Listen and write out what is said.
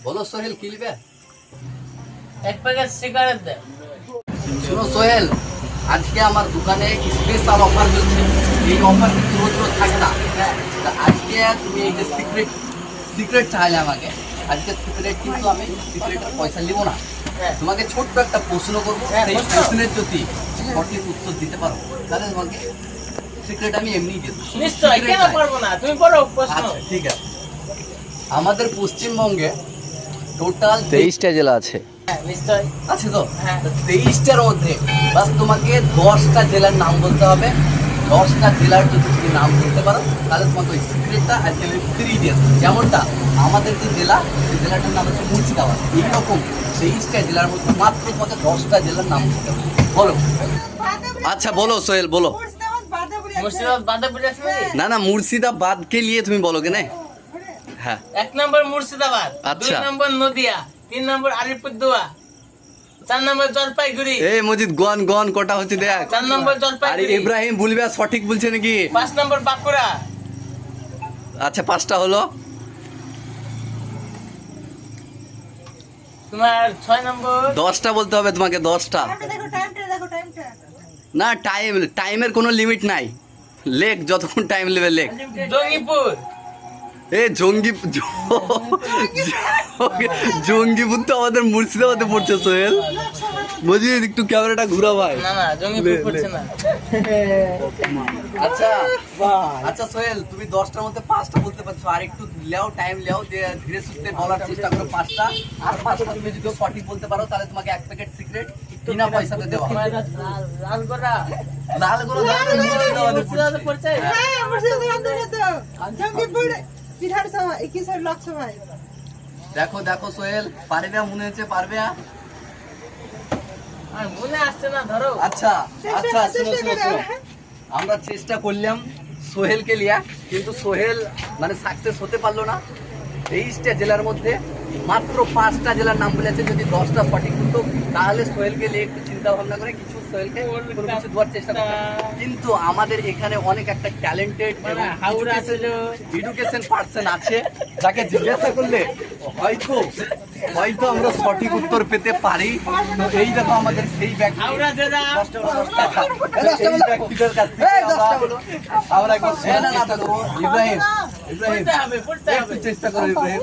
বলো সোহেল কি লিবে? এক প্যাকেট সিগারেট দে। শোনো সোহেল, আজকে আমার দোকানে স্পেশাল অফার চলছে। এই অফার কিন্তু রোজ রোজ থাকে না। তা আজকে তুমি এই যে সিক্রেট চাইলে আমাকে, আজকে সিক্রেট কিন্তু আমি সিক্রেটের পয়সা নিব না। তোমাকে ছোট্ট একটা প্রশ্ন করবো, সেই প্রশ্নের যদি সঠিক উত্তর দিতে পারো তাহলে তোমাকে সিক্রেট আমি এমনি দিয়ে দেবো। নিশ্চয়, কেন পারবো না, তুমি বলো প্রশ্ন। আচ্ছা ঠিক আছে। আমাদের পশ্চিমবঙ্গে টোটাল 23টা জেলা আছে। হ্যাঁ নিশ্চয় আছে তো? হ্যাঁ। 23টার মধ্যে বাস তোমাকে 10টা জেলার নাম বলতে হবে। 10টা জেলার যদি তুমি নাম বলতে পারো তাহলে তোমাকে ওই সিক্রেটটা আজকে আমি ফ্রি দিয়ে দেবো। যেমনটা আমাদের যে জেলা, সেই জেলাটার নাম হচ্ছে মুর্শিদাবাদ। এইরকম 23টা জেলার মধ্যে মাত্র তোমাকে 10টা জেলার নাম বলতে হবে। বলো। আচ্ছা বলো সোহেল, বলো। মুর্শিদাবাদ বাদে পড়ে আছে নাকি? না না, মুর্শিদাবাদকে নিয়ে তুমি বলো কেন? হ্যাঁ। 1 নম্বর মুর্শিদাবাদ, আচ্ছা। 2 নম্বর নদিয়া, 3 নম্বর আলিপুরদুয়ার, 4 নম্বর জলপাইগুড়ি, এই মজিদ গন গন কটা হচ্ছে দেখ। 4 নম্বর আরে জলপাইগুড়ি, ইব্রাহিম বলবে সঠিক বলছে নাকি? 5 নম্বর বাঁকুড়া। আচ্ছা 5টা হলো। তোমার 6 নম্বর 10টা বলতে হবে তোমাকে, 10টা। না টাইমের কোনো লিমিট নাই, লেখ যতক্ষণ টাইম নেবে লেখ। জঙ্গিপুর। এ জঙ্গিপুর তো আমাদের মুর্শিদাবাদে পড়ছে সোহেল। মজিদ একটু ক্যামেরাটা ঘুরা ভাই। না না, জঙ্গিপুর পড়ছে না। আচ্ছা আচ্ছা সোহেল, তুমি 10টার মধ্যে 5টা বলতে পারছো, আর একটু লেও, টাইম লেও, ধীরে সুস্থে বলার চেষ্টা করো 5টা। আর 5টা তুমি যদি সঠিক বলতে পারো তাহলে তোমাকে 1 প্যাকেট সিগারেট বিনা পয়সাতে দেওয়া হবে। লালগোলা। লালগোলা মুর্শিদাবাদে পড়ছে। দেখো দেখো সোহেল, পারবে মনে হচ্ছে পারবে। আর মনে আসছে না, ধরো। আচ্ছা আচ্ছা, শুনো শুনো শুনো, আমরা চেষ্টা করলাম সোহেলকে লিয়া, কিন্তু সোহেল মানে সাকসেস হতে পারলো না। 23টা জেলার মধ্যে মাত্র 5টা জেলার নাম বলেছে। যদি 10টা সঠিক হতো তাহলে সোহেলকে নিয়ে একটু চিন্তা ভাবনা করে কিছু সোহেলকে কোনো কিছু দেওয়ার চেষ্টা করতাম। কিন্তু আমাদের এখানে অনেক একটা ট্যালেন্টেড এডুকেশন পার্সন আছে, যাকে জিজ্ঞাসা করলে হয়তো হয়তো আমরা সঠিক উত্তর পেতে পারি। তো এই দেখো আমাদের সেই ব্যক্তি, এই ব্যক্তিটার কাছ থেকে আমরা একবার শোনার চেষ্টা করবো। ইব্রাহিম, পড়তে হবে, পড়তে হবে। একটু চেষ্টা করো ইব্রাহিম।